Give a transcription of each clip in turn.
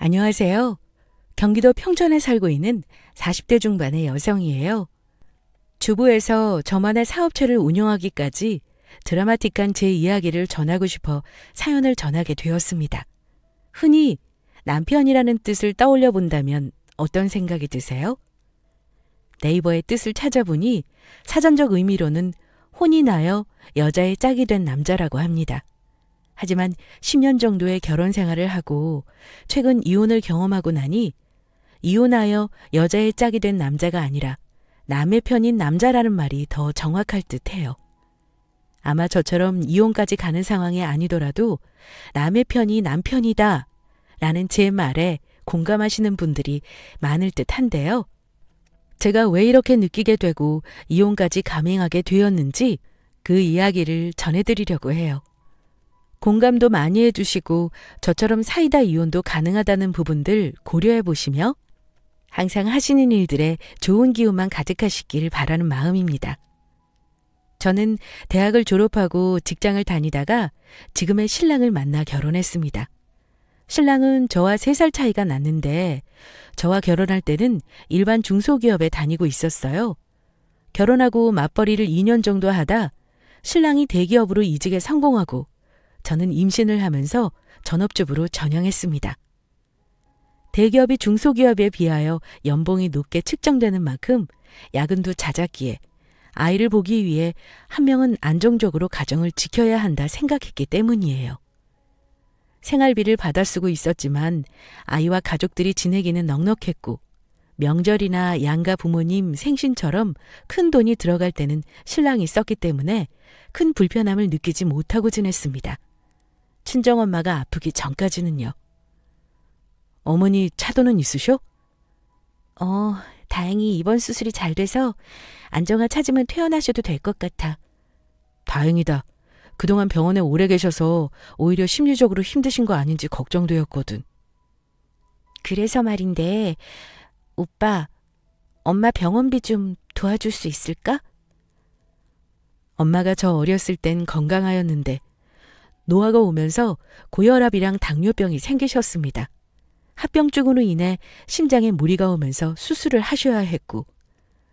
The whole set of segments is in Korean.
안녕하세요. 경기도 평촌에 살고 있는 40대 중반의 여성이에요. 주부에서 저만의 사업체를 운영하기까지 드라마틱한 제 이야기를 전하고 싶어 사연을 전하게 되었습니다. 흔히 남편이라는 뜻을 떠올려 본다면 어떤 생각이 드세요? 네이버의 뜻을 찾아보니 사전적 의미로는 혼이 나여 여자의 짝이 된 남자라고 합니다. 하지만 10년 정도의 결혼 생활을 하고 최근 이혼을 경험하고 나니 이혼하여 여자의 짝이 된 남자가 아니라 남의 편인 남자라는 말이 더 정확할 듯해요. 아마 저처럼 이혼까지 가는 상황이 아니더라도 남의 편이 남편이다 라는 제 말에 공감하시는 분들이 많을 듯한데요. 제가 왜 이렇게 느끼게 되고 이혼까지 감행하게 되었는지 그 이야기를 전해드리려고 해요. 공감도 많이 해주시고 저처럼 사이다 이혼도 가능하다는 부분들 고려해 보시며 항상 하시는 일들에 좋은 기운만 가득하시길 바라는 마음입니다. 저는 대학을 졸업하고 직장을 다니다가 지금의 신랑을 만나 결혼했습니다. 신랑은 저와 3살 차이가 났는데 저와 결혼할 때는 일반 중소기업에 다니고 있었어요. 결혼하고 맞벌이를 2년 정도 하다 신랑이 대기업으로 이직에 성공하고 저는 임신을 하면서 전업주부로 전향했습니다. 대기업이 중소기업에 비하여 연봉이 높게 측정되는 만큼 야근도 잦았기에 아이를 보기 위해 한 명은 안정적으로 가정을 지켜야 한다 생각했기 때문이에요. 생활비를 받아 쓰고 있었지만 아이와 가족들이 지내기는 넉넉했고 명절이나 양가 부모님 생신처럼 큰 돈이 들어갈 때는 신랑이 썼기 때문에 큰 불편함을 느끼지 못하고 지냈습니다. 친정엄마가 아프기 전까지는요. 어머니 차도는 있으셔? 다행히 이번 수술이 잘 돼서 안정화 찾으면 퇴원하셔도 될 것 같아. 다행이다. 그동안 병원에 오래 계셔서 오히려 심리적으로 힘드신 거 아닌지 걱정되었거든. 그래서 말인데, 오빠, 엄마 병원비 좀 도와줄 수 있을까? 엄마가 저 어렸을 땐 건강하였는데 노화가 오면서 고혈압이랑 당뇨병이 생기셨습니다. 합병증으로 인해 심장에 무리가 오면서 수술을 하셔야 했고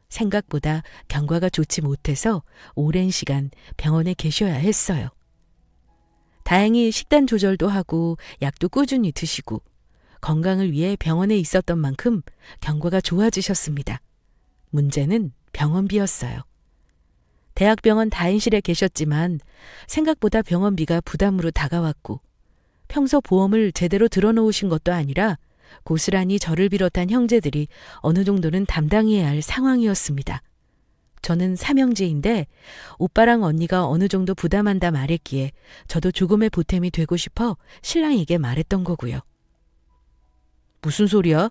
생각보다 경과가 좋지 못해서 오랜 시간 병원에 계셔야 했어요. 다행히 식단 조절도 하고 약도 꾸준히 드시고 건강을 위해 병원에 있었던 만큼 경과가 좋아지셨습니다. 문제는 병원비였어요. 대학병원 다인실에 계셨지만 생각보다 병원비가 부담으로 다가왔고 평소 보험을 제대로 들어놓으신 것도 아니라 고스란히 저를 비롯한 형제들이 어느 정도는 담당해야 할 상황이었습니다. 저는 삼형제인데 오빠랑 언니가 어느 정도 부담한다 말했기에 저도 조금의 보탬이 되고 싶어 신랑에게 말했던 거고요. 무슨 소리야?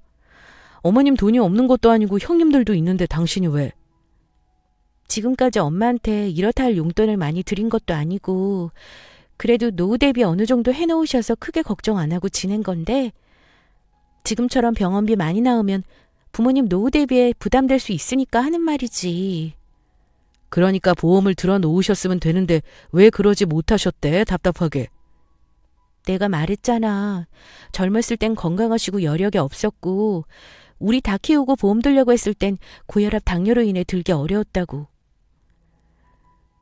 어머님 돈이 없는 것도 아니고 형님들도 있는데 당신이 왜? 지금까지 엄마한테 이렇다 할 용돈을 많이 드린 것도 아니고 그래도 노후 대비 어느 정도 해놓으셔서 크게 걱정 안 하고 지낸 건데 지금처럼 병원비 많이 나오면 부모님 노후 대비에 부담될 수 있으니까 하는 말이지. 그러니까 보험을 들어놓으셨으면 되는데 왜 그러지 못하셨대, 답답하게. 내가 말했잖아. 젊었을 땐 건강하시고 여력이 없었고 우리 다 키우고 보험 들려고 했을 땐 고혈압 당뇨로 인해 들기 어려웠다고.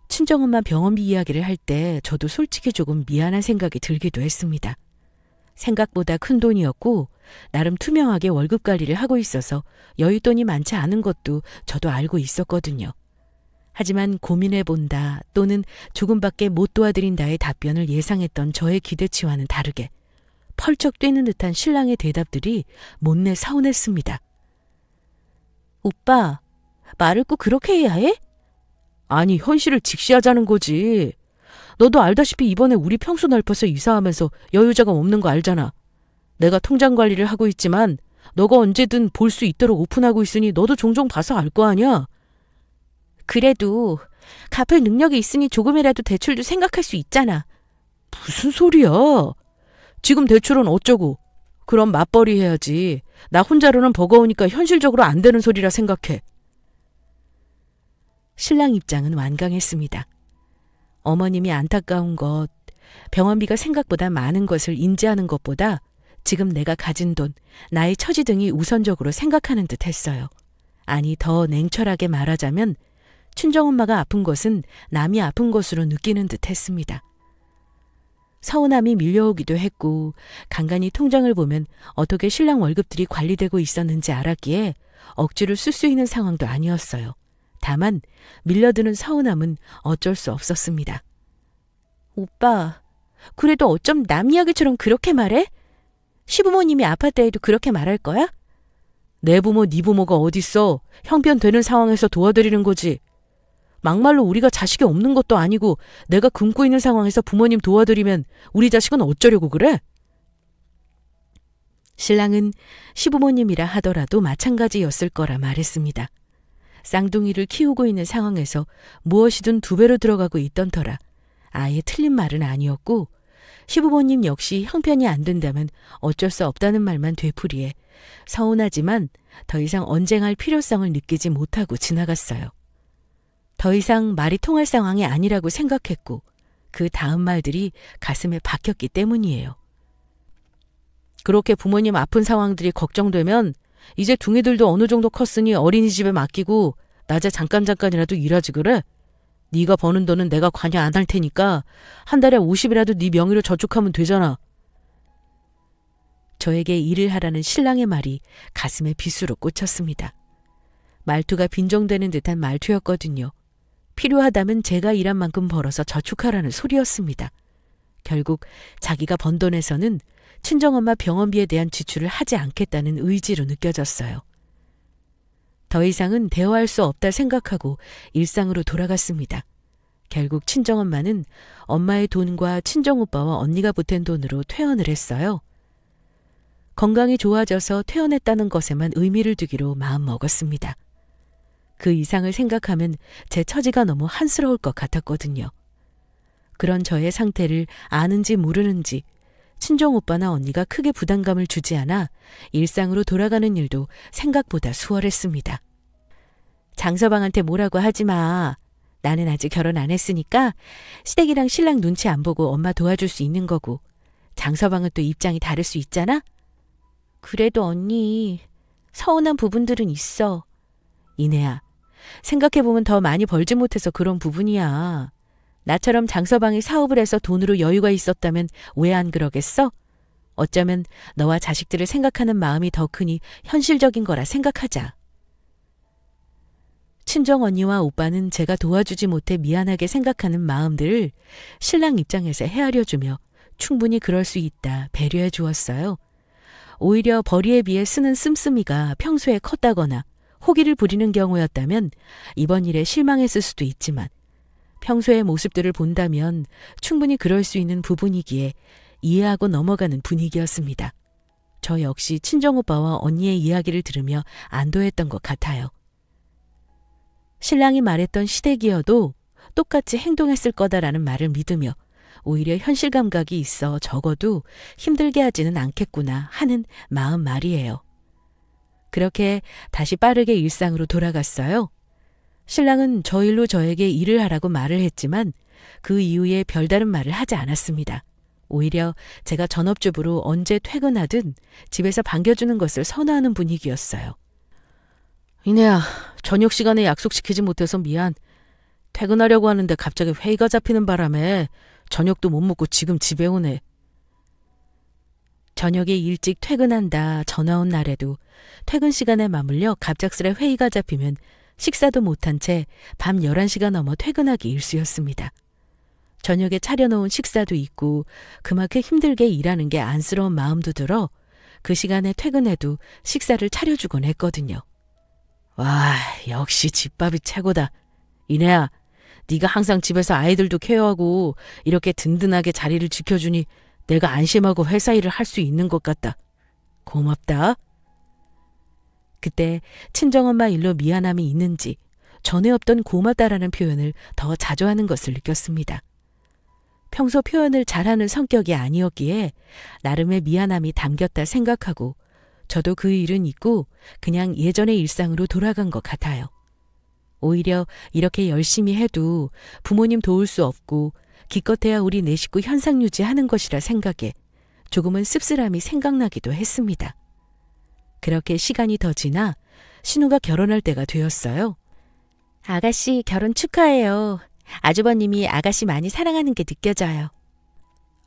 친정엄마 병원비 이야기를 할 때 저도 솔직히 조금 미안한 생각이 들기도 했습니다. 생각보다 큰 돈이었고 나름 투명하게 월급 관리를 하고 있어서 여윳돈이 많지 않은 것도 저도 알고 있었거든요. 하지만 고민해본다 또는 조금밖에 못 도와드린다의 답변을 예상했던 저의 기대치와는 다르게 펄쩍 뛰는 듯한 신랑의 대답들이 못내 서운했습니다. 오빠, 말을 꼭 그렇게 해야 해? 아니, 현실을 직시하자는 거지. 너도 알다시피 이번에 우리 평수 넓혀서 이사하면서 여유자금 없는 거 알잖아. 내가 통장 관리를 하고 있지만 너가 언제든 볼 수 있도록 오픈하고 있으니 너도 종종 봐서 알 거 아니야. 그래도 갚을 능력이 있으니 조금이라도 대출도 생각할 수 있잖아. 무슨 소리야. 지금 대출은 어쩌고. 그럼 맞벌이 해야지. 나 혼자로는 버거우니까 현실적으로 안 되는 소리라 생각해. 신랑 입장은 완강했습니다. 어머님이 안타까운 것, 병원비가 생각보다 많은 것을 인지하는 것보다 지금 내가 가진 돈, 나의 처지 등이 우선적으로 생각하는 듯 했어요. 아니, 더 냉철하게 말하자면 친정엄마가 아픈 것은 남이 아픈 것으로 느끼는 듯 했습니다. 서운함이 밀려오기도 했고 간간히 통장을 보면 어떻게 신랑 월급들이 관리되고 있었는지 알았기에 억지로 쓸 수 있는 상황도 아니었어요. 다만 밀려드는 서운함은 어쩔 수 없었습니다. 오빠, 그래도 어쩜 남 이야기처럼 그렇게 말해? 시부모님이 아팠다해도 그렇게 말할 거야? 내 부모, 네 부모가 어딨어. 형편 되는 상황에서 도와드리는 거지. 막말로 우리가 자식이 없는 것도 아니고 내가 굶고 있는 상황에서 부모님 도와드리면 우리 자식은 어쩌려고 그래? 신랑은 시부모님이라 하더라도 마찬가지였을 거라 말했습니다. 쌍둥이를 키우고 있는 상황에서 무엇이든 2배로 들어가고 있던 터라 아예 틀린 말은 아니었고 시부모님 역시 형편이 안 된다면 어쩔 수 없다는 말만 되풀이해 서운하지만 더 이상 언쟁할 필요성을 느끼지 못하고 지나갔어요. 더 이상 말이 통할 상황이 아니라고 생각했고 그 다음 말들이 가슴에 박혔기 때문이에요. 그렇게 부모님 아픈 상황들이 걱정되면 이제 둥이들도 어느 정도 컸으니 어린이집에 맡기고 낮에 잠깐이라도 일하지 그래? 네가 버는 돈은 내가 관여 안 할 테니까 한 달에 50이라도 네 명의로 저축하면 되잖아. 저에게 일을 하라는 신랑의 말이 가슴에 빗으로 꽂혔습니다. 말투가 빈정되는 듯한 말투였거든요. 필요하다면 제가 일한 만큼 벌어서 저축하라는 소리였습니다. 결국 자기가 번 돈에서는 친정엄마 병원비에 대한 지출을 하지 않겠다는 의지로 느껴졌어요. 더 이상은 대화할 수 없다 생각하고 일상으로 돌아갔습니다. 결국 친정엄마는 엄마의 돈과 친정오빠와 언니가 보탠 돈으로 퇴원을 했어요. 건강이 좋아져서 퇴원했다는 것에만 의미를 두기로 마음먹었습니다. 그 이상을 생각하면 제 처지가 너무 한스러울 것 같았거든요. 그런 저의 상태를 아는지 모르는지 친정오빠나 언니가 크게 부담감을 주지 않아 일상으로 돌아가는 일도 생각보다 수월했습니다. 장서방한테 뭐라고 하지 마. 나는 아직 결혼 안 했으니까 시댁이랑 신랑 눈치 안 보고 엄마 도와줄 수 있는 거고 장서방은 또 입장이 다를 수 있잖아? 그래도 언니, 서운한 부분들은 있어. 이내야, 생각해보면 더 많이 벌지 못해서 그런 부분이야. 나처럼 장서방이 사업을 해서 돈으로 여유가 있었다면 왜 안 그러겠어? 어쩌면 너와 자식들을 생각하는 마음이 더 크니 현실적인 거라 생각하자. 친정 언니와 오빠는 제가 도와주지 못해 미안하게 생각하는 마음들을 신랑 입장에서 헤아려주며 충분히 그럴 수 있다 배려해 주었어요. 오히려 벌이에 비해 쓰는 씀씀이가 평소에 컸다거나 호기를 부리는 경우였다면 이번 일에 실망했을 수도 있지만 평소의 모습들을 본다면 충분히 그럴 수 있는 부분이기에 이해하고 넘어가는 분위기였습니다. 저 역시 친정오빠와 언니의 이야기를 들으며 안도했던 것 같아요. 신랑이 말했던 시댁이어도 똑같이 행동했을 거다라는 말을 믿으며 오히려 현실 감각이 있어 적어도 힘들게 하지는 않겠구나 하는 마음 말이에요. 그렇게 다시 빠르게 일상으로 돌아갔어요. 신랑은 저 일로 저에게 일을 하라고 말을 했지만 그 이후에 별다른 말을 하지 않았습니다. 오히려 제가 전업주부로 언제 퇴근하든 집에서 반겨주는 것을 선호하는 분위기였어요. 이내야, 저녁 시간에 약속시키지 못해서 미안. 퇴근하려고 하는데 갑자기 회의가 잡히는 바람에 저녁도 못 먹고 지금 집에 오네. 저녁에 일찍 퇴근한다 전화 온 날에도 퇴근 시간에 맞물려 갑작스레 회의가 잡히면 식사도 못한 채 밤 11시가 넘어 퇴근하기 일쑤였습니다. 저녁에 차려놓은 식사도 있고 그만큼 힘들게 일하는 게 안쓰러운 마음도 들어 그 시간에 퇴근해도 식사를 차려주곤 했거든요. 와, 역시 집밥이 최고다. 이내야, 네가 항상 집에서 아이들도 케어하고 이렇게 든든하게 자리를 지켜주니 내가 안심하고 회사 일을 할 수 있는 것 같다. 고맙다. 그때 친정엄마 일로 미안함이 있는지 전에 없던 고맙다라는 표현을 더 자주 하는 것을 느꼈습니다. 평소 표현을 잘하는 성격이 아니었기에 나름의 미안함이 담겼다 생각하고 저도 그 일은 잊고 그냥 예전의 일상으로 돌아간 것 같아요. 오히려 이렇게 열심히 해도 부모님 도울 수 없고 기껏해야 우리 네 식구 현상 유지하는 것이라 생각에 조금은 씁쓸함이 생각나기도 했습니다. 그렇게 시간이 더 지나 신우가 결혼할 때가 되었어요. 아가씨 결혼 축하해요. 아주버님이 아가씨 많이 사랑하는 게 느껴져요.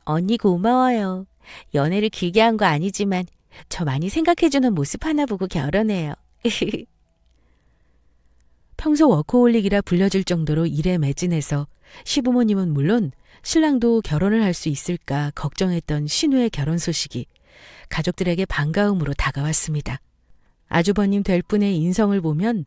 언니 고마워요. 연애를 길게 한 거 아니지만 저 많이 생각해주는 모습 하나 보고 결혼해요. 평소 워커홀릭이라 불려질 정도로 일에 매진해서 시부모님은 물론 신랑도 결혼을 할 수 있을까 걱정했던 신우의 결혼 소식이 가족들에게 반가움으로 다가왔습니다. 아주버님 될 분의 인성을 보면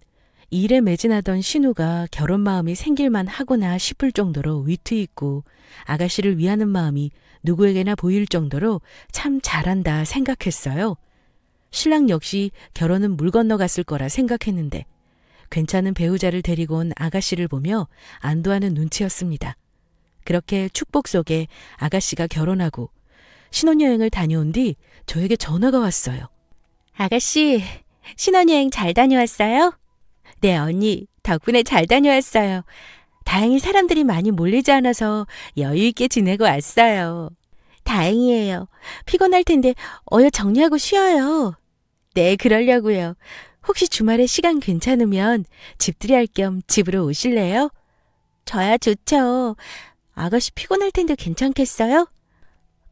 일에 매진하던 신우가 결혼 마음이 생길만 하구나 싶을 정도로 위트 있고 아가씨를 위하는 마음이 누구에게나 보일 정도로 참 잘한다 생각했어요. 신랑 역시 결혼은 물 건너갔을 거라 생각했는데 괜찮은 배우자를 데리고 온 아가씨를 보며 안도하는 눈치였습니다. 그렇게 축복 속에 아가씨가 결혼하고 신혼여행을 다녀온 뒤 저에게 전화가 왔어요. 아가씨, 신혼여행 잘 다녀왔어요? 네, 언니, 덕분에 잘 다녀왔어요. 다행히 사람들이 많이 몰리지 않아서 여유 있게 지내고 왔어요. 다행이에요. 피곤할 텐데 어여 정리하고 쉬어요. 네, 그러려고요. 혹시 주말에 시간 괜찮으면 집들이 할 겸 집으로 오실래요? 저야 좋죠. 아가씨 피곤할 텐데 괜찮겠어요?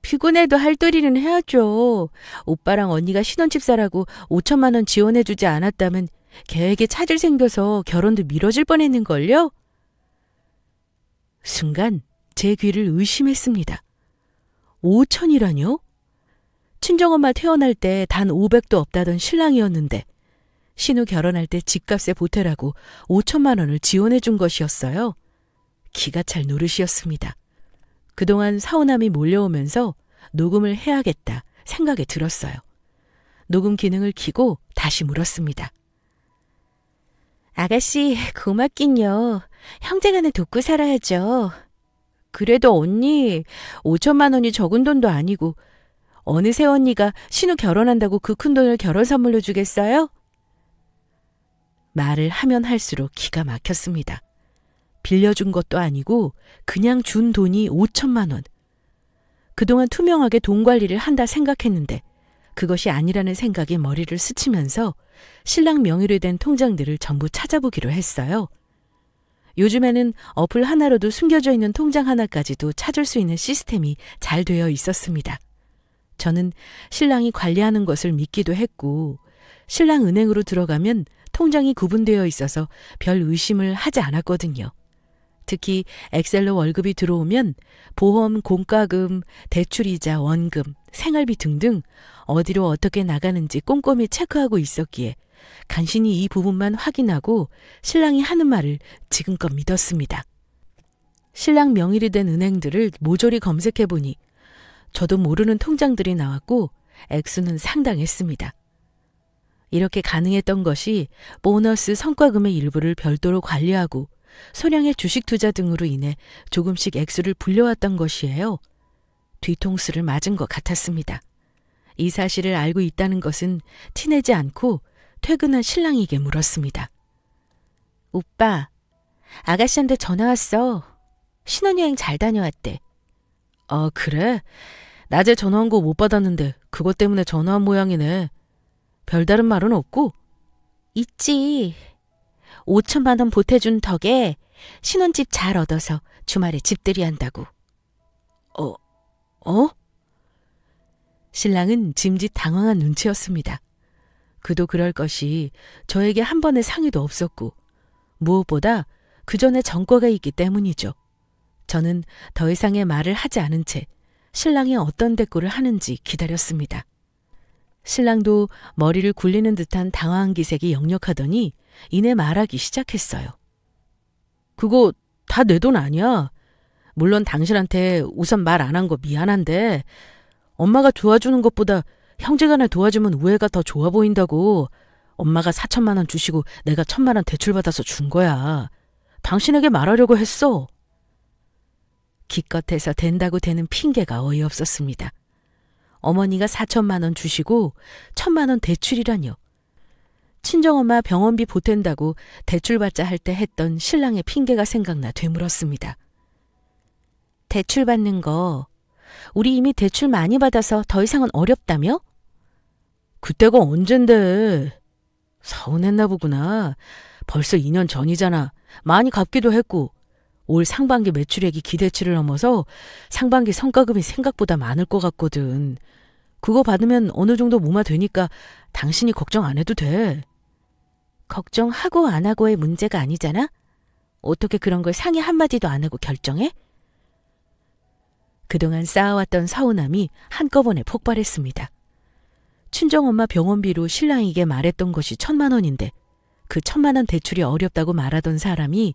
피곤해도 할 도리는 해야죠. 오빠랑 언니가 신혼집 사라고 5천만 원 지원해주지 않았다면 계획에 차질 생겨서 결혼도 미뤄질 뻔했는걸요? 순간 제 귀를 의심했습니다. 5천이라뇨? 친정엄마 태어날 때 단 500도 없다던 신랑이었는데 신우 결혼할 때 집값에 보태라고 5천만 원을 지원해 준 것이었어요. 기가 찰 노릇이었습니다. 그동안 서운함이 몰려오면서 녹음을 해야겠다 생각이 들었어요. 녹음 기능을 켜고 다시 물었습니다. 아가씨 고맙긴요. 형제간에 돕고 살아야죠. 그래도 언니 5천만 원이 적은 돈도 아니고 어느 새언니가 신우 결혼한다고 그 큰 돈을 결혼 선물로 주겠어요? 말을 하면 할수록 기가 막혔습니다. 빌려준 것도 아니고 그냥 준 돈이 5천만 원. 그동안 투명하게 돈 관리를 한다 생각했는데 그것이 아니라는 생각이 머리를 스치면서 신랑 명의로 된 통장들을 전부 찾아보기로 했어요. 요즘에는 어플 하나로도 숨겨져 있는 통장 하나까지도 찾을 수 있는 시스템이 잘 되어 있었습니다. 저는 신랑이 관리하는 것을 믿기도 했고 신랑 은행으로 들어가면 통장이 구분되어 있어서 별 의심을 하지 않았거든요. 특히 엑셀로 월급이 들어오면 보험, 공과금, 대출이자, 원금, 생활비 등등 어디로 어떻게 나가는지 꼼꼼히 체크하고 있었기에 간신히 이 부분만 확인하고 신랑이 하는 말을 지금껏 믿었습니다. 신랑 명의로 된 은행들을 모조리 검색해보니 저도 모르는 통장들이 나왔고 액수는 상당했습니다. 이렇게 가능했던 것이 보너스 성과금의 일부를 별도로 관리하고 소량의 주식 투자 등으로 인해 조금씩 액수를 불려왔던 것이에요. 뒤통수를 맞은 것 같았습니다. 이 사실을 알고 있다는 것은 티내지 않고 퇴근한 신랑에게 물었습니다. 오빠, 아가씨한테 전화 왔어. 신혼여행 잘 다녀왔대. 아, 그래? 낮에 전화 온 거 못 받았는데 그것 때문에 전화한 모양이네. 별다른 말은 없고? 있지. 5천만 원 보태준 덕에 신혼집 잘 얻어서 주말에 집들이 한다고. 신랑은 짐짓 당황한 눈치였습니다. 그도 그럴 것이 저에게 한 번의 상의도 없었고 무엇보다 그 전에 전과가 있기 때문이죠. 저는 더 이상의 말을 하지 않은 채 신랑이 어떤 대꾸를 하는지 기다렸습니다. 신랑도 머리를 굴리는 듯한 당황한 기색이 역력하더니 이내 말하기 시작했어요. 그거 다 내 돈 아니야. 물론 당신한테 우선 말 안 한 거 미안한데 엄마가 도와주는 것보다 형제간에 도와주면 우애가 더 좋아 보인다고. 엄마가 4천만 원 주시고 내가 1,000만 원 대출받아서 준 거야. 당신에게 말하려고 했어. 기껏해서 된다고 되는 핑계가 어이없었습니다. 어머니가 4천만 원 주시고 1,000만 원 대출이라뇨. 친정엄마 병원비 보탠다고 대출받자 할 때 했던 신랑의 핑계가 생각나 되물었습니다. 대출 받는 거 우리 이미 대출 많이 받아서 더 이상은 어렵다며? 그때가 언젠데. 서운했나 보구나. 벌써 2년 전이잖아. 많이 갚기도 했고. 올 상반기 매출액이 기대치를 넘어서 상반기 성과금이 생각보다 많을 것 같거든. 그거 받으면 어느 정도 무마되니까 당신이 걱정 안 해도 돼. 걱정하고 안 하고의 문제가 아니잖아? 어떻게 그런 걸 상의 한마디도 안 하고 결정해? 그동안 쌓아왔던 서운함이 한꺼번에 폭발했습니다. 친정엄마 병원비로 신랑에게 말했던 것이 1,000만 원인데 그 1,000만 원 대출이 어렵다고 말하던 사람이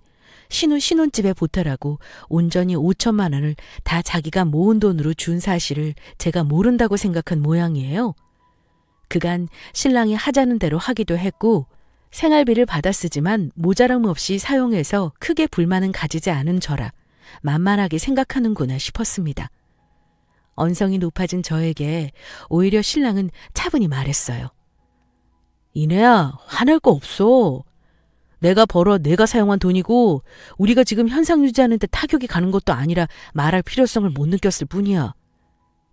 신우 신혼집에 보태라고 온전히 5천만 원을 다 자기가 모은 돈으로 준 사실을 제가 모른다고 생각한 모양이에요. 그간 신랑이 하자는 대로 하기도 했고 생활비를 받아 쓰지만 모자람 없이 사용해서 크게 불만은 가지지 않은 저라 만만하게 생각하는구나 싶었습니다. 언성이 높아진 저에게 오히려 신랑은 차분히 말했어요. 이내야, 화낼 거 없어. 내가 벌어 내가 사용한 돈이고 우리가 지금 현상 유지하는 데 타격이 가는 것도 아니라 말할 필요성을 못 느꼈을 뿐이야.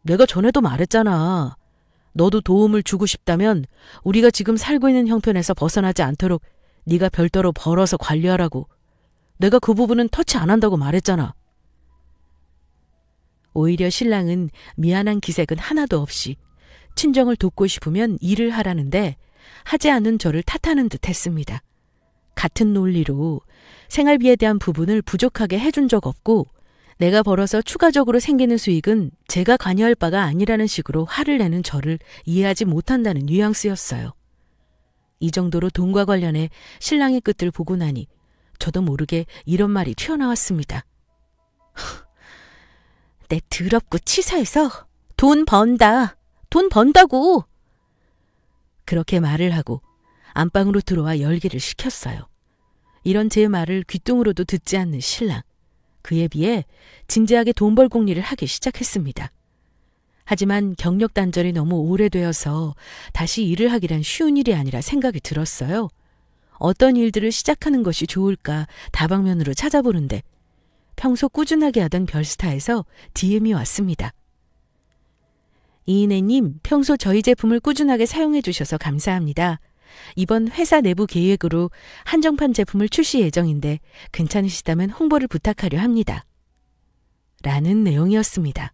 내가 전에도 말했잖아. 너도 도움을 주고 싶다면 우리가 지금 살고 있는 형편에서 벗어나지 않도록 네가 별도로 벌어서 관리하라고. 내가 그 부분은 터치 안 한다고 말했잖아. 오히려 신랑은 미안한 기색은 하나도 없이 친정을 돕고 싶으면 일을 하라는데 하지 않은 저를 탓하는 듯 했습니다. 같은 논리로 생활비에 대한 부분을 부족하게 해준 적 없고 내가 벌어서 추가적으로 생기는 수익은 제가 관여할 바가 아니라는 식으로 화를 내는 저를 이해하지 못한다는 뉘앙스였어요. 이 정도로 돈과 관련해 신랑의 끝을 보고 나니 저도 모르게 이런 말이 튀어나왔습니다. 내 더럽고 치사해서 돈 번다. 돈 번다고. 그렇게 말을 하고 안방으로 들어와 열기를 식혔어요. 이런 제 말을 귓등으로도 듣지 않는 신랑. 그에 비해 진지하게 돈 벌 궁리를 하기 시작했습니다. 하지만 경력 단절이 너무 오래되어서 다시 일을 하기란 쉬운 일이 아니라 생각이 들었어요. 어떤 일들을 시작하는 것이 좋을까 다방면으로 찾아보는데 평소 꾸준하게 하던 별스타에서 DM이 왔습니다. 이인혜님, 평소 저희 제품을 꾸준하게 사용해 주셔서 감사합니다. 이번 회사 내부 계획으로 한정판 제품을 출시 예정인데 괜찮으시다면 홍보를 부탁하려 합니다. 라는 내용이었습니다.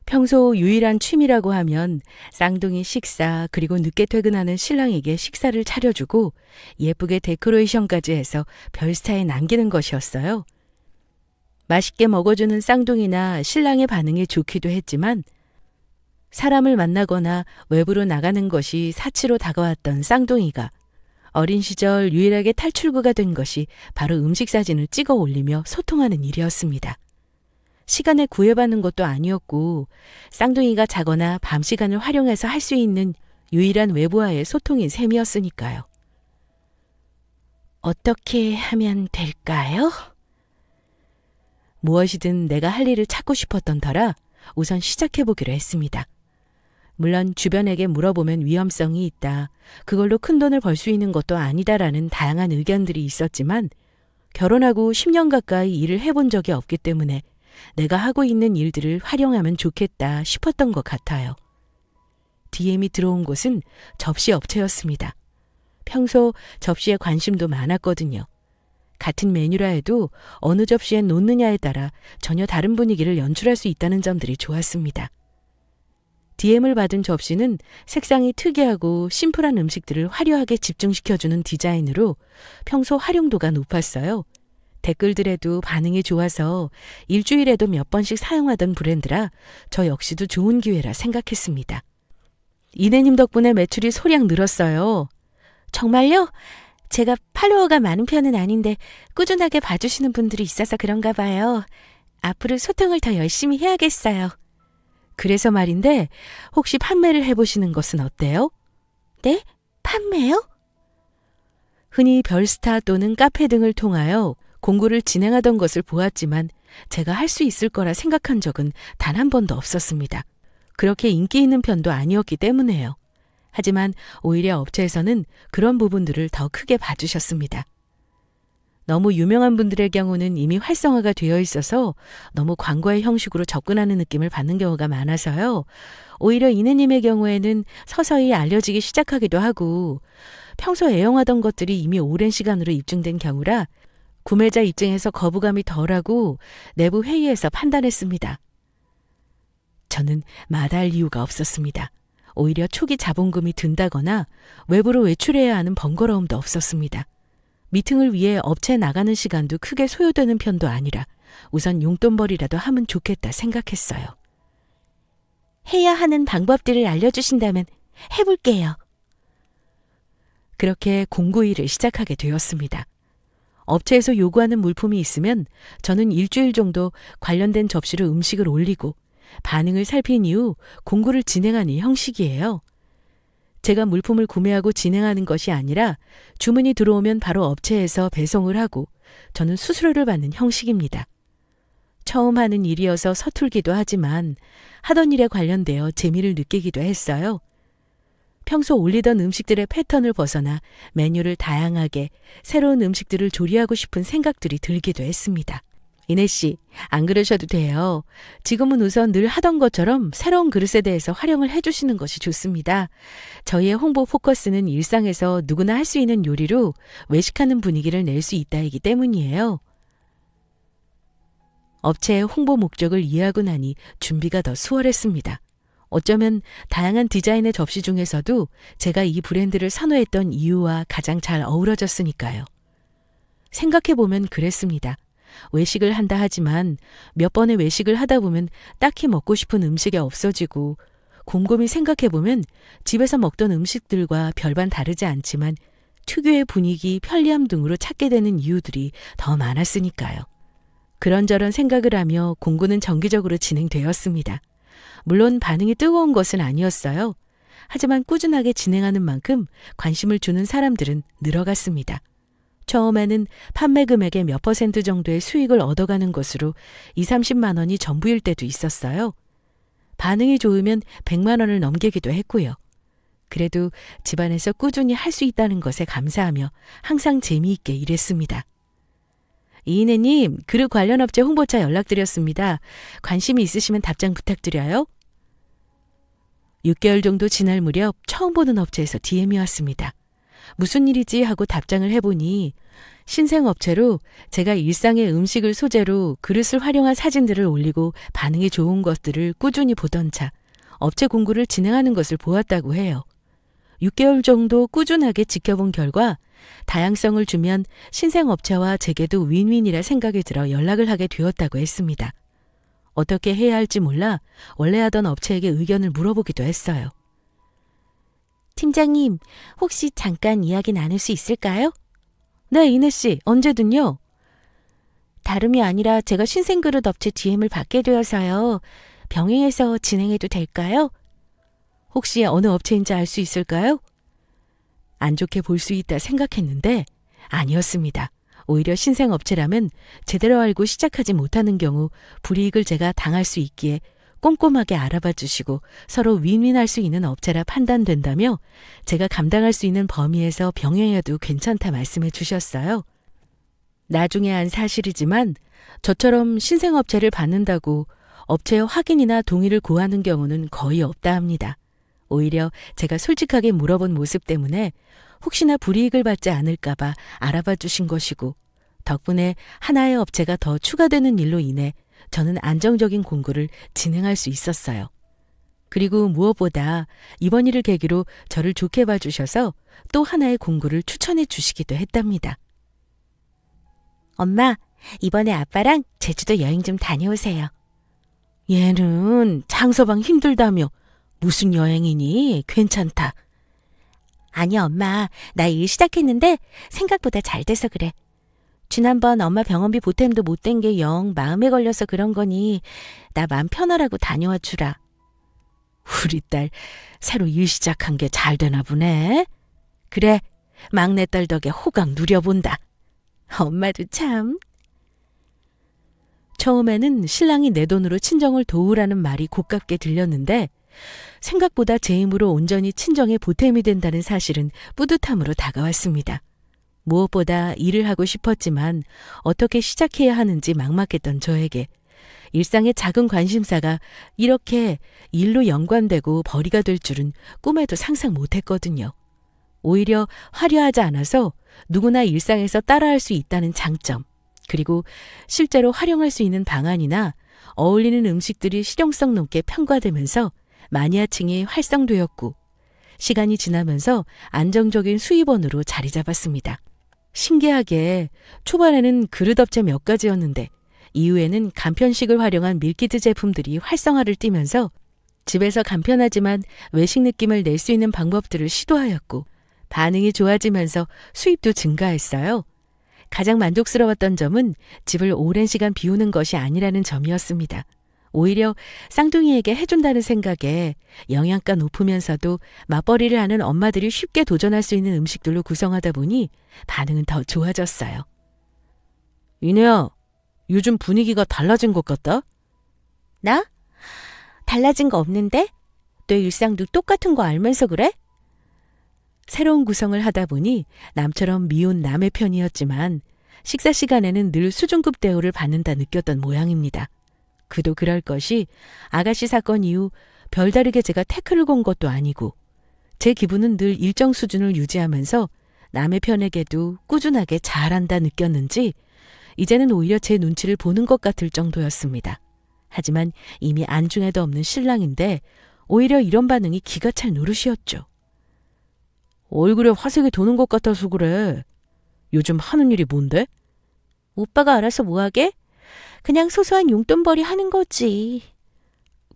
평소 유일한 취미라고 하면 쌍둥이 식사 그리고 늦게 퇴근하는 신랑에게 식사를 차려주고 예쁘게 데코레이션까지 해서 별스타에 남기는 것이었어요. 맛있게 먹어주는 쌍둥이나 신랑의 반응이 좋기도 했지만 사람을 만나거나 외부로 나가는 것이 사치로 다가왔던 쌍둥이가 어린 시절 유일하게 탈출구가 된 것이 바로 음식 사진을 찍어 올리며 소통하는 일이었습니다. 시간에 구애받는 것도 아니었고 쌍둥이가 자거나 밤 시간을 활용해서 할 수 있는 유일한 외부와의 소통인 셈이었으니까요. 어떻게 하면 될까요? 무엇이든 내가 할 일을 찾고 싶었던 터라 우선 시작해보기로 했습니다. 물론 주변에게 물어보면 위험성이 있다. 그걸로 큰돈을 벌 수 있는 것도 아니다라는 다양한 의견들이 있었지만 결혼하고 10년 가까이 일을 해본 적이 없기 때문에 내가 하고 있는 일들을 활용하면 좋겠다 싶었던 것 같아요. DM이 들어온 곳은 접시 업체였습니다. 평소 접시에 관심도 많았거든요. 같은 메뉴라 해도 어느 접시에 놓느냐에 따라 전혀 다른 분위기를 연출할 수 있다는 점들이 좋았습니다. DM을 받은 접시는 색상이 특이하고 심플한 음식들을 화려하게 집중시켜주는 디자인으로 평소 활용도가 높았어요. 댓글들에도 반응이 좋아서 일주일에도 몇 번씩 사용하던 브랜드라 저 역시도 좋은 기회라 생각했습니다. 이내님 덕분에 매출이 소량 늘었어요. 정말요? 제가 팔로워가 많은 편은 아닌데 꾸준하게 봐주시는 분들이 있어서 그런가 봐요. 앞으로 소통을 더 열심히 해야겠어요. 그래서 말인데 혹시 판매를 해보시는 것은 어때요? 네? 판매요? 흔히 별스타 또는 카페 등을 통하여 공구를 진행하던 것을 보았지만 제가 할 수 있을 거라 생각한 적은 단 한 번도 없었습니다. 그렇게 인기 있는 편도 아니었기 때문에요. 하지만 오히려 업체에서는 그런 부분들을 더 크게 봐주셨습니다. 너무 유명한 분들의 경우는 이미 활성화가 되어 있어서 너무 광고의 형식으로 접근하는 느낌을 받는 경우가 많아서요. 오히려 이내님의 경우에는 서서히 알려지기 시작하기도 하고 평소 애용하던 것들이 이미 오랜 시간으로 입증된 경우라 구매자 입장에서 거부감이 덜하고 내부 회의에서 판단했습니다. 저는 마다할 이유가 없었습니다. 오히려 초기 자본금이 든다거나 외부로 외출해야 하는 번거로움도 없었습니다. 미팅을 위해 업체에 나가는 시간도 크게 소요되는 편도 아니라 우선 용돈벌이라도 하면 좋겠다 생각했어요. 해야 하는 방법들을 알려주신다면 해볼게요. 그렇게 공구일을 시작하게 되었습니다. 업체에서 요구하는 물품이 있으면 저는 일주일 정도 관련된 접시로 음식을 올리고 반응을 살핀 이후 공구를 진행하는 형식이에요. 제가 물품을 구매하고 진행하는 것이 아니라 주문이 들어오면 바로 업체에서 배송을 하고 저는 수수료를 받는 형식입니다. 처음 하는 일이어서 서툴기도 하지만 하던 일에 관련되어 재미를 느끼기도 했어요. 평소 올리던 음식들의 패턴을 벗어나 메뉴를 다양하게 새로운 음식들을 조리하고 싶은 생각들이 들기도 했습니다. 이내 씨, 안 그러셔도 돼요. 지금은 우선 늘 하던 것처럼 새로운 그릇에 대해서 활용을 해주시는 것이 좋습니다. 저희의 홍보 포커스는 일상에서 누구나 할 수 있는 요리로 외식하는 분위기를 낼 수 있다이기 때문이에요. 업체의 홍보 목적을 이해하고 나니 준비가 더 수월했습니다. 어쩌면 다양한 디자인의 접시 중에서도 제가 이 브랜드를 선호했던 이유와 가장 잘 어우러졌으니까요. 생각해보면 그랬습니다. 외식을 한다 하지만 몇 번의 외식을 하다 보면 딱히 먹고 싶은 음식이 없어지고 곰곰이 생각해보면 집에서 먹던 음식들과 별반 다르지 않지만 특유의 분위기, 편리함 등으로 찾게 되는 이유들이 더 많았으니까요. 그런저런 생각을 하며 공구는 정기적으로 진행되었습니다. 물론 반응이 뜨거운 것은 아니었어요. 하지만 꾸준하게 진행하는 만큼 관심을 주는 사람들은 늘어갔습니다. 처음에는 판매 금액의 몇 % 정도의 수익을 얻어가는 것으로 20-30만 원이 전부일 때도 있었어요. 반응이 좋으면 100만 원을 넘기기도 했고요. 그래도 집안에서 꾸준히 할 수 있다는 것에 감사하며 항상 재미있게 일했습니다. 이인혜님, 그릇 관련 업체 홍보차 연락드렸습니다. 관심이 있으시면 답장 부탁드려요. 6개월 정도 지날 무렵 처음 보는 업체에서 DM이 왔습니다. 무슨 일이지 하고 답장을 해보니 신생업체로 제가 일상의 음식을 소재로 그릇을 활용한 사진들을 올리고 반응이 좋은 것들을 꾸준히 보던 차 업체 공구를 진행하는 것을 보았다고 해요. 6개월 정도 꾸준하게 지켜본 결과 다양성을 주면 신생업체와 제게도 윈윈이라 생각이 들어 연락을 하게 되었다고 했습니다. 어떻게 해야 할지 몰라 원래 하던 업체에게 의견을 물어보기도 했어요. 팀장님, 혹시 잠깐 이야기 나눌 수 있을까요? 네, 이내 씨, 언제든요. 다름이 아니라 제가 신생그릇 업체 DM을 받게 되어서요. 병행해서 진행해도 될까요? 혹시 어느 업체인지 알 수 있을까요? 안 좋게 볼 수 있다 생각했는데 아니었습니다. 오히려 신생업체라면 제대로 알고 시작하지 못하는 경우 불이익을 제가 당할 수 있기에 꼼꼼하게 알아봐 주시고 서로 윈윈할 수 있는 업체라 판단된다며 제가 감당할 수 있는 범위에서 병행해도 괜찮다 말씀해 주셨어요. 나중에 한 사실이지만 저처럼 신생업체를 받는다고 업체의 확인이나 동의를 구하는 경우는 거의 없다 합니다. 오히려 제가 솔직하게 물어본 모습 때문에 혹시나 불이익을 받지 않을까봐 알아봐 주신 것이고 덕분에 하나의 업체가 더 추가되는 일로 인해 저는 안정적인 공구를 진행할 수 있었어요. 그리고 무엇보다 이번 일을 계기로 저를 좋게 봐주셔서 또 하나의 공구를 추천해 주시기도 했답니다. 엄마, 이번에 아빠랑 제주도 여행 좀 다녀오세요. 얘는 장서방 힘들다며 무슨 여행이니? 괜찮다. 아니 엄마, 나 일 시작했는데 생각보다 잘 돼서 그래. 지난번 엄마 병원비 보탬도 못 된 게 영 마음에 걸려서 그런 거니 나 마음 편하라고 다녀와 주라. 우리 딸 새로 일 시작한 게 잘 되나 보네. 그래, 막내딸 덕에 호강 누려본다. 엄마도 참. 처음에는 신랑이 내 돈으로 친정을 도우라는 말이 고깝게 들렸는데 생각보다 제 힘으로 온전히 친정에 보탬이 된다는 사실은 뿌듯함으로 다가왔습니다. 무엇보다 일을 하고 싶었지만 어떻게 시작해야 하는지 막막했던 저에게 일상의 작은 관심사가 이렇게 일로 연관되고 벌이가 될 줄은 꿈에도 상상 못했거든요. 오히려 화려하지 않아서 누구나 일상에서 따라할 수 있다는 장점, 그리고 실제로 활용할 수 있는 방안이나 어울리는 음식들이 실용성 높게 평가되면서 마니아층이 활성되었고 시간이 지나면서 안정적인 수입원으로 자리 잡았습니다. 신기하게 초반에는 그릇업체 몇 가지였는데 이후에는 간편식을 활용한 밀키트 제품들이 활성화를 띠면서 집에서 간편하지만 외식 느낌을 낼 수 있는 방법들을 시도하였고 반응이 좋아지면서 수입도 증가했어요. 가장 만족스러웠던 점은 집을 오랜 시간 비우는 것이 아니라는 점이었습니다. 오히려 쌍둥이에게 해준다는 생각에 영양가 높으면서도 맞벌이를 하는 엄마들이 쉽게 도전할 수 있는 음식들로 구성하다 보니 반응은 더 좋아졌어요. 이내야, 요즘 분위기가 달라진 것 같다? 나? 달라진 거 없는데? 내 일상도 똑같은 거 알면서 그래? 새로운 구성을 하다 보니 남처럼 미운 남의 편이었지만 식사 시간에는 늘 수준급 대우를 받는다 느꼈던 모양입니다. 그도 그럴 것이 아가씨 사건 이후 별다르게 제가 태클을 건 것도 아니고 제 기분은 늘 일정 수준을 유지하면서 남의 편에게도 꾸준하게 잘한다 느꼈는지 이제는 오히려 제 눈치를 보는 것 같을 정도였습니다. 하지만 이미 안중에도 없는 신랑인데 오히려 이런 반응이 기가 찰 노릇이었죠. 얼굴에 화색이 도는 것 같아서 그래. 요즘 하는 일이 뭔데? 오빠가 알아서 뭐하게? 그냥 소소한 용돈벌이 하는 거지.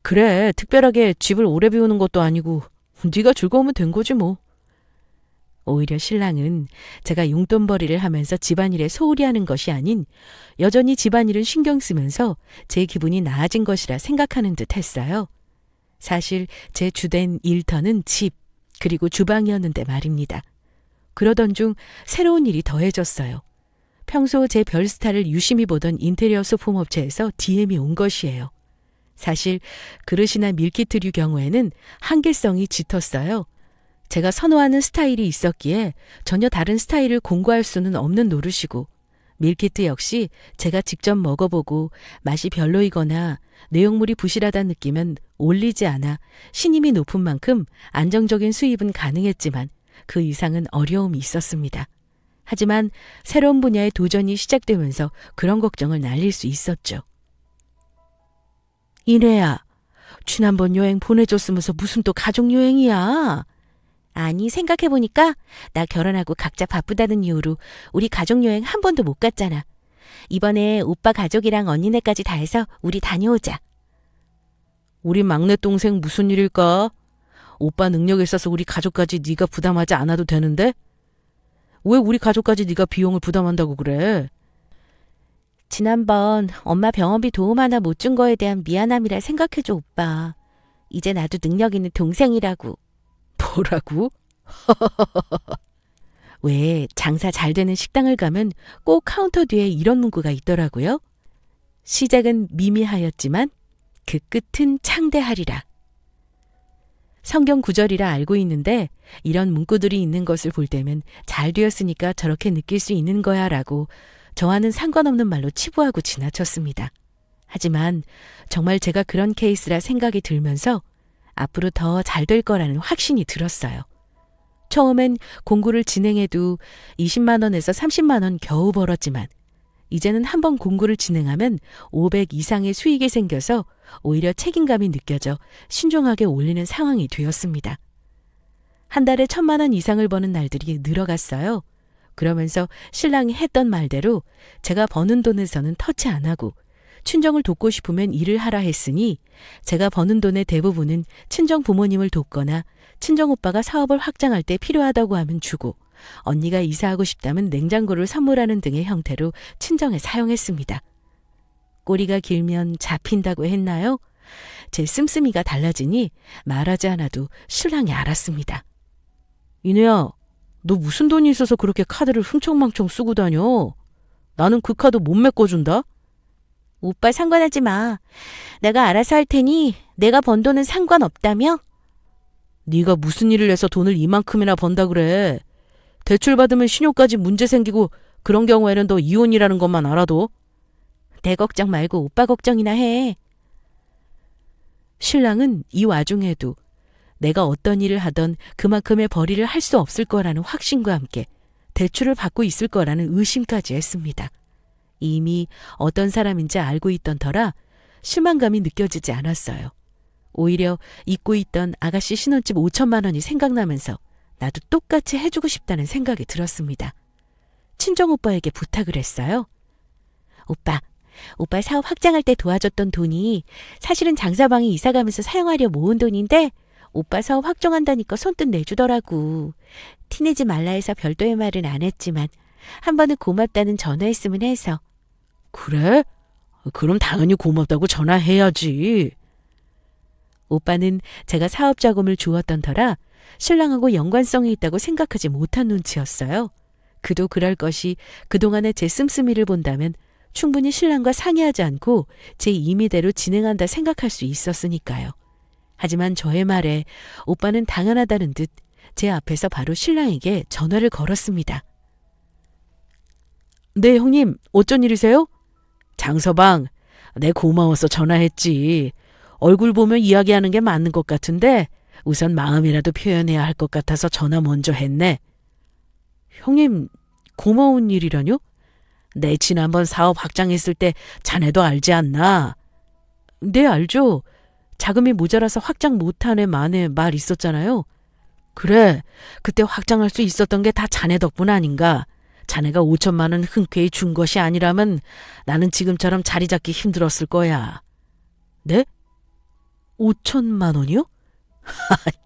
그래, 특별하게 집을 오래 비우는 것도 아니고 네가 즐거우면 된 거지 뭐. 오히려 신랑은 제가 용돈벌이를 하면서 집안일에 소홀히 하는 것이 아닌 여전히 집안일은 신경 쓰면서 제 기분이 나아진 것이라 생각하는 듯 했어요. 사실 제 주된 일터는 집, 그리고 주방이었는데 말입니다. 그러던 중 새로운 일이 더해졌어요. 평소 제 별스타를 유심히 보던 인테리어 소품업체에서 DM이 온 것이에요. 사실 그릇이나 밀키트류 경우에는 한계성이 짙었어요. 제가 선호하는 스타일이 있었기에 전혀 다른 스타일을 공고할 수는 없는 노릇이고 밀키트 역시 제가 직접 먹어보고 맛이 별로이거나 내용물이 부실하다 느끼면 올리지 않아 신임이 높은 만큼 안정적인 수입은 가능했지만 그 이상은 어려움이 있었습니다. 하지만 새로운 분야의 도전이 시작되면서 그런 걱정을 날릴 수 있었죠. 이래야, 지난번 여행 보내줬으면서 무슨 또 가족여행이야? 아니, 생각해보니까 나 결혼하고 각자 바쁘다는 이유로 우리 가족여행 한 번도 못 갔잖아. 이번에 오빠 가족이랑 언니네까지 다 해서 우리 다녀오자. 우리 막내 동생 무슨 일일까? 오빠 능력 있어서 우리 가족까지 네가 부담하지 않아도 되는데? 왜 우리 가족까지 네가 비용을 부담한다고 그래? 지난번 엄마 병원비 도움 하나 못 준 거에 대한 미안함이라 생각해줘, 오빠. 이제 나도 능력 있는 동생이라고. 뭐라고? 왜 장사 잘 되는 식당을 가면 꼭 카운터 뒤에 이런 문구가 있더라고요. 시작은 미미하였지만 그 끝은 창대하리라. 성경 구절이라 알고 있는데 이런 문구들이 있는 것을 볼 때면 잘 되었으니까 저렇게 느낄 수 있는 거야 라고 저와는 상관없는 말로 치부하고 지나쳤습니다. 하지만 정말 제가 그런 케이스라 생각이 들면서 앞으로 더 잘 될 거라는 확신이 들었어요. 처음엔 공구를 진행해도 20만 원에서 30만 원 겨우 벌었지만 이제는 한번 공구를 진행하면 500 이상의 수익이 생겨서 오히려 책임감이 느껴져 신중하게 올리는 상황이 되었습니다. 한 달에 1,000만 원 이상을 버는 날들이 늘어갔어요. 그러면서 신랑이 했던 말대로 제가 버는 돈에서는 터치 안 하고 친정을 돕고 싶으면 일을 하라 했으니 제가 버는 돈의 대부분은 친정 부모님을 돕거나 친정 오빠가 사업을 확장할 때 필요하다고 하면 주고 언니가 이사하고 싶다면 냉장고를 선물하는 등의 형태로 친정에 사용했습니다. 꼬리가 길면 잡힌다고 했나요? 제 씀씀이가 달라지니 말하지 않아도 신랑이 알았습니다. 이내야, 너 무슨 돈이 있어서 그렇게 카드를 흥청망청 쓰고 다녀? 나는 그 카드 못 메꿔준다? 오빠 상관하지 마. 내가 알아서 할 테니 내가 번 돈은 상관없다며? 네가 무슨 일을 해서 돈을 이만큼이나 번다 그래. 대출 받으면 신용까지 문제 생기고 그런 경우에는 너 이혼이라는 것만 알아도. 내 걱정 말고 오빠 걱정이나 해. 신랑은 이 와중에도 내가 어떤 일을 하던 그만큼의 벌이를 할 수 없을 거라는 확신과 함께 대출을 받고 있을 거라는 의심까지 했습니다. 이미 어떤 사람인지 알고 있던 터라 실망감이 느껴지지 않았어요. 오히려 잊고 있던 아가씨 신혼집 5천만 원이 생각나면서 나도 똑같이 해주고 싶다는 생각이 들었습니다. 친정오빠에게 부탁을 했어요. 오빠 사업 확장할 때 도와줬던 돈이 사실은 장사방이 이사가면서 사용하려 모은 돈인데 오빠 사업 확정한다니까 손뜻 내주더라고. 티내지 말라 해서 별도의 말은 안 했지만 한 번은 고맙다는 전화했으면 해서. 그래? 그럼 당연히 고맙다고 전화해야지. 오빠는 제가 사업 자금을 주었던 터라 신랑하고 연관성이 있다고 생각하지 못한 눈치였어요. 그도 그럴 것이 그동안의 제 씀씀이를 본다면 충분히 신랑과 상의하지 않고 제 임의대로 진행한다 생각할 수 있었으니까요. 하지만 저의 말에 오빠는 당연하다는 듯 제 앞에서 바로 신랑에게 전화를 걸었습니다. 네, 형님, 어쩐 일이세요? 장서방, 내 고마워서 전화했지. 얼굴 보면 이야기하는 게 맞는 것 같은데 우선 마음이라도 표현해야 할 것 같아서 전화 먼저 했네. 형님, 고마운 일이라뇨? 내 지난번 사업 확장했을 때 자네도 알지 않나? 네, 알죠. 자금이 모자라서 확장 못한 애 만에 말 있었잖아요. 그래, 그때 확장할 수 있었던 게 다 자네 덕분 아닌가? 자네가 5천만 원 흔쾌히 준 것이 아니라면 나는 지금처럼 자리 잡기 힘들었을 거야. 네? 5천만 원이요?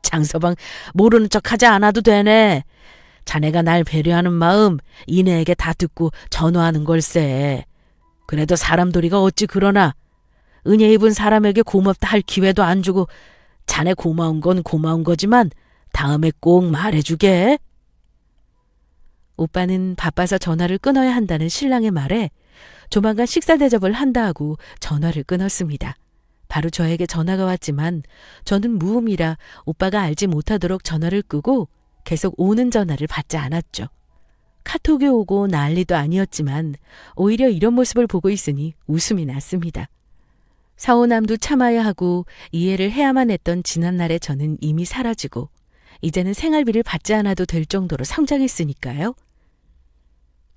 장서방, 모르는 척 하지 않아도 되네. 자네가 날 배려하는 마음 이내에게 다 듣고 전화하는 걸세. 그래도 사람 도리가 어찌 그러나. 은혜 입은 사람에게 고맙다 할 기회도 안 주고 자네 고마운 건 고마운 거지만 다음에 꼭 말해주게. 오빠는 바빠서 전화를 끊어야 한다는 신랑의 말에 조만간 식사 대접을 한다 하고 전화를 끊었습니다. 바로 저에게 전화가 왔지만 저는 무음이라 오빠가 알지 못하도록 전화를 끄고 계속 오는 전화를 받지 않았죠. 카톡이 오고 난리도 아니었지만 오히려 이런 모습을 보고 있으니 웃음이 났습니다. 서운함도 참아야 하고 이해를 해야만 했던 지난날의 저는 이미 사라지고 이제는 생활비를 받지 않아도 될 정도로 성장했으니까요.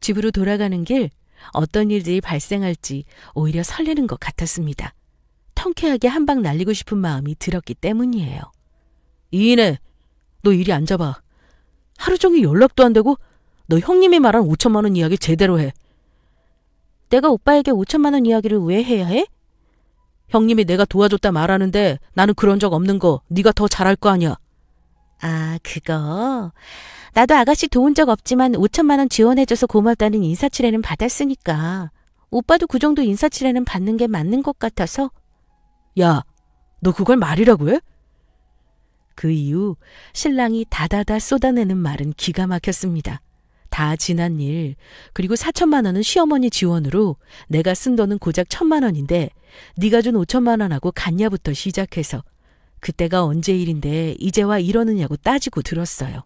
집으로 돌아가는 길 어떤 일들이 발생할지 오히려 설레는 것 같았습니다. 통쾌하게 한 방 날리고 싶은 마음이 들었기 때문이에요. 이인혜, 너 이리 앉아봐. 하루 종일 연락도 안 되고 너 형님이 말한 5천만 원 이야기 제대로 해. 내가 오빠에게 5천만 원 이야기를 왜 해야 해? 형님이 내가 도와줬다 말하는데 나는 그런 적 없는 거 네가 더 잘할 거 아니야. 아, 그거. 나도 아가씨 도운 적 없지만 5천만 원 지원해줘서 고맙다는 인사치레는 받았으니까. 오빠도 그 정도 인사치레는 받는 게 맞는 것 같아서. 야, 너 그걸 말이라고 해? 그 이후 신랑이 다다다 쏟아내는 말은 기가 막혔습니다. 다 지난 일, 그리고 4천만 원은 시어머니 지원으로 내가 쓴 돈은 고작 1,000만 원인데 네가 준 5천만 원하고 같냐부터 시작해서 그때가 언제 일인데 이제 와 이러느냐고 따지고 들었어요.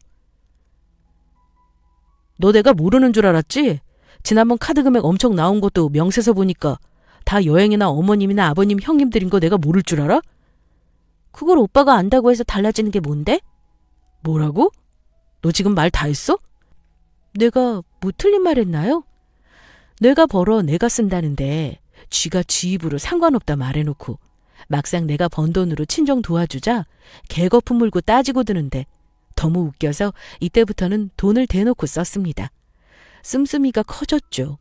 너 내가 모르는 줄 알았지? 지난번 카드 금액 엄청 나온 것도 명세서 보니까 다 여행이나 어머님이나 아버님 형님들인 거 내가 모를 줄 알아? 그걸 오빠가 안다고 해서 달라지는 게 뭔데? 뭐라고? 너 지금 말 다 했어? 내가 뭐 틀린 말 했나요? 내가 벌어 내가 쓴다는데 쥐가 쥐 입으로 상관없다 말해놓고 막상 내가 번 돈으로 친정 도와주자 개거품 물고 따지고 드는데 너무 웃겨서 이때부터는 돈을 대놓고 썼습니다. 씀씀이가 커졌죠.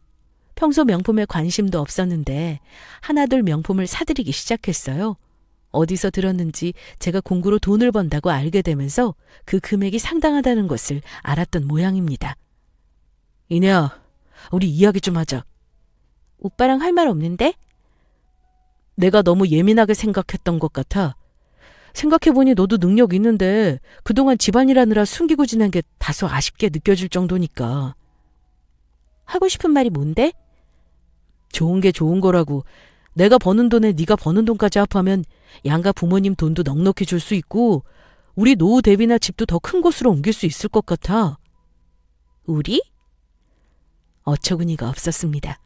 평소 명품에 관심도 없었는데 하나둘 명품을 사들이기 시작했어요. 어디서 들었는지 제가 공구로 돈을 번다고 알게 되면서 그 금액이 상당하다는 것을 알았던 모양입니다. 이내야, 우리 이야기 좀 하자. 오빠랑 할 말 없는데? 내가 너무 예민하게 생각했던 것 같아. 생각해보니 너도 능력 있는데 그동안 집안일 하느라 숨기고 지낸 게 다소 아쉽게 느껴질 정도니까. 하고 싶은 말이 뭔데? 좋은 게 좋은 거라고. 내가 버는 돈에 네가 버는 돈까지 합하면 양가 부모님 돈도 넉넉히 줄 수 있고 우리 노후 대비나 집도 더 큰 곳으로 옮길 수 있을 것 같아. 우리? 어처구니가 없었습니다.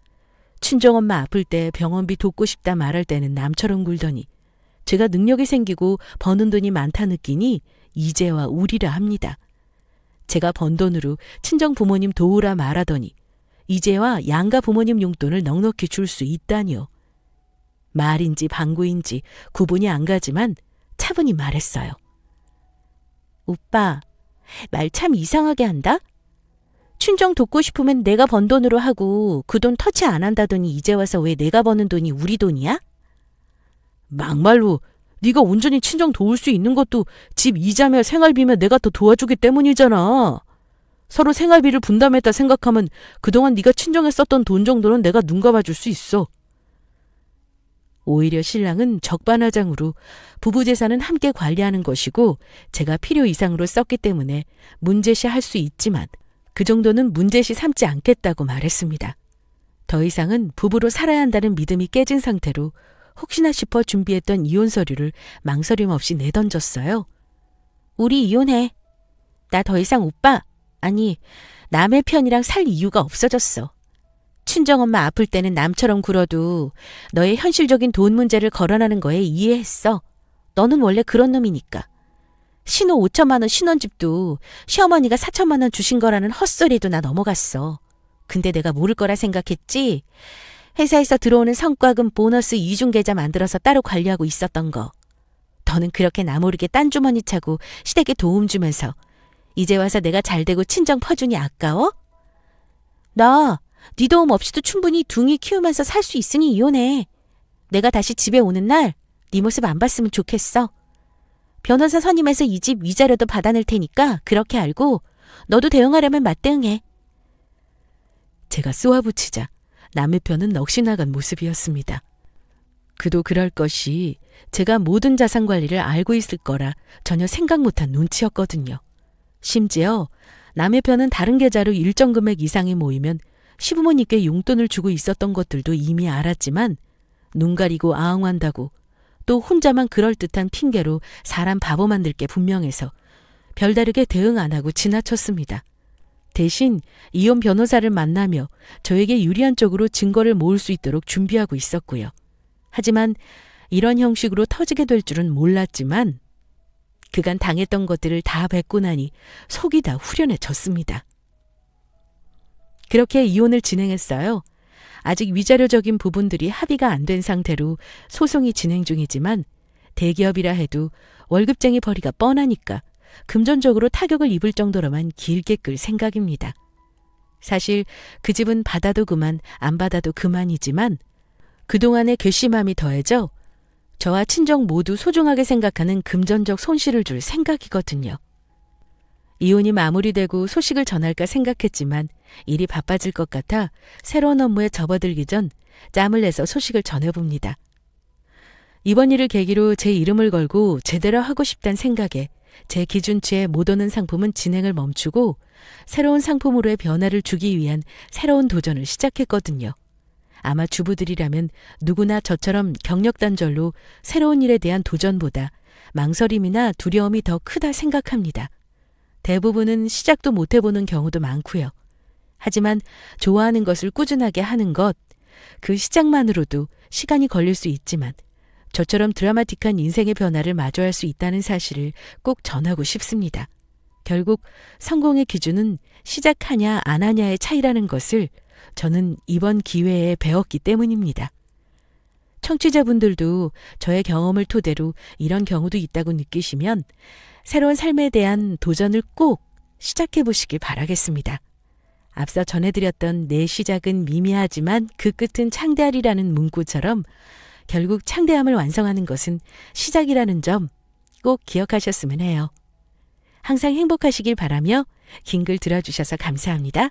친정엄마 아플 때 병원비 돕고 싶다 말할 때는 남처럼 굴더니 제가 능력이 생기고 버는 돈이 많다 느끼니 이제와 우리라 합니다. 제가 번 돈으로 친정 부모님 도우라 말하더니 이제와 양가 부모님 용돈을 넉넉히 줄 수 있다니요. 말인지 방구인지 구분이 안 가지만 차분히 말했어요. 오빠, 말 참 이상하게 한다? 친정 돕고 싶으면 내가 번 돈으로 하고 그 돈 터치 안 한다더니 이제 와서 왜 내가 버는 돈이 우리 돈이야? 막말로 네가 온전히 친정 도울 수 있는 것도 집 이자며 생활비며 내가 더 도와주기 때문이잖아. 서로 생활비를 분담했다 생각하면 그동안 네가 친정에 썼던 돈 정도는 내가 눈 감아줄 수 있어. 오히려 신랑은 적반하장으로 부부 재산은 함께 관리하는 것이고 제가 필요 이상으로 썼기 때문에 문제시 할 수 있지만 그 정도는 문제시 삼지 않겠다고 말했습니다. 더 이상은 부부로 살아야 한다는 믿음이 깨진 상태로 혹시나 싶어 준비했던 이혼 서류를 망설임 없이 내던졌어요. 우리 이혼해. 나 더 이상 오빠, 아니 남의 편이랑 살 이유가 없어졌어. 친정엄마 아플 때는 남처럼 굴어도 너의 현실적인 돈 문제를 거론하는 거에 이해했어. 너는 원래 그런 놈이니까. 신호 5천만 원 신혼집도 시어머니가 4천만 원 주신 거라는 헛소리도 나 넘어갔어. 근데 내가 모를 거라 생각했지. 회사에서 들어오는 성과금 보너스 이중계좌 만들어서 따로 관리하고 있었던 거. 너는 그렇게 나 모르게 딴 주머니 차고 시댁에 도움 주면서 이제 와서 내가 잘되고 친정 퍼주니 아까워? 나 네 도움 없이도 충분히 둥이 키우면서 살 수 있으니 이혼해. 내가 다시 집에 오는 날 네 모습 안 봤으면 좋겠어. 변호사 선임해서 이 집 위자료도 받아낼 테니까 그렇게 알고 너도 대응하려면 맞대응해. 제가 쏘아붙이자 남의 편은 넋이 나간 모습이었습니다. 그도 그럴 것이 제가 모든 자산 관리를 알고 있을 거라 전혀 생각 못한 눈치였거든요. 심지어 남의 편은 다른 계좌로 일정 금액 이상이 모이면 시부모님께 용돈을 주고 있었던 것들도 이미 알았지만 눈 가리고 아웅한다고 또 혼자만 그럴듯한 핑계로 사람 바보 만들 게 분명해서 별다르게 대응 안 하고 지나쳤습니다. 대신 이혼 변호사를 만나며 저에게 유리한 쪽으로 증거를 모을 수 있도록 준비하고 있었고요. 하지만 이런 형식으로 터지게 될 줄은 몰랐지만 그간 당했던 것들을 다 뱉고 나니 속이 다 후련해졌습니다. 그렇게 이혼을 진행했어요. 아직 위자료적인 부분들이 합의가 안 된 상태로 소송이 진행 중이지만 대기업이라 해도 월급쟁이 벌이가 뻔하니까 금전적으로 타격을 입을 정도로만 길게 끌 생각입니다. 사실 그 집은 받아도 그만 안 받아도 그만이지만 그동안의 괘씸함이 더해져 저와 친정 모두 소중하게 생각하는 금전적 손실을 줄 생각이거든요. 이혼이 마무리되고 소식을 전할까 생각했지만 일이 바빠질 것 같아 새로운 업무에 접어들기 전 짬을 내서 소식을 전해봅니다. 이번 일을 계기로 제 이름을 걸고 제대로 하고 싶다는 생각에 제 기준치에 못 오는 상품은 진행을 멈추고 새로운 상품으로의 변화를 주기 위한 새로운 도전을 시작했거든요. 아마 주부들이라면 누구나 저처럼 경력 단절로 새로운 일에 대한 도전보다 망설임이나 두려움이 더 크다 생각합니다. 대부분은 시작도 못 해보는 경우도 많고요. 하지만 좋아하는 것을 꾸준하게 하는 것, 그 시작만으로도 시간이 걸릴 수 있지만 저처럼 드라마틱한 인생의 변화를 마주할 수 있다는 사실을 꼭 전하고 싶습니다. 결국 성공의 기준은 시작하냐 안 하냐의 차이라는 것을 저는 이번 기회에 배웠기 때문입니다. 청취자분들도 저의 경험을 토대로 이런 경우도 있다고 느끼시면 새로운 삶에 대한 도전을 꼭 시작해 보시길 바라겠습니다. 앞서 전해드렸던 내 시작은 미미하지만 그 끝은 창대하리라는 문구처럼 결국 창대함을 완성하는 것은 시작이라는 점 꼭 기억하셨으면 해요. 항상 행복하시길 바라며 긴 글 들어주셔서 감사합니다.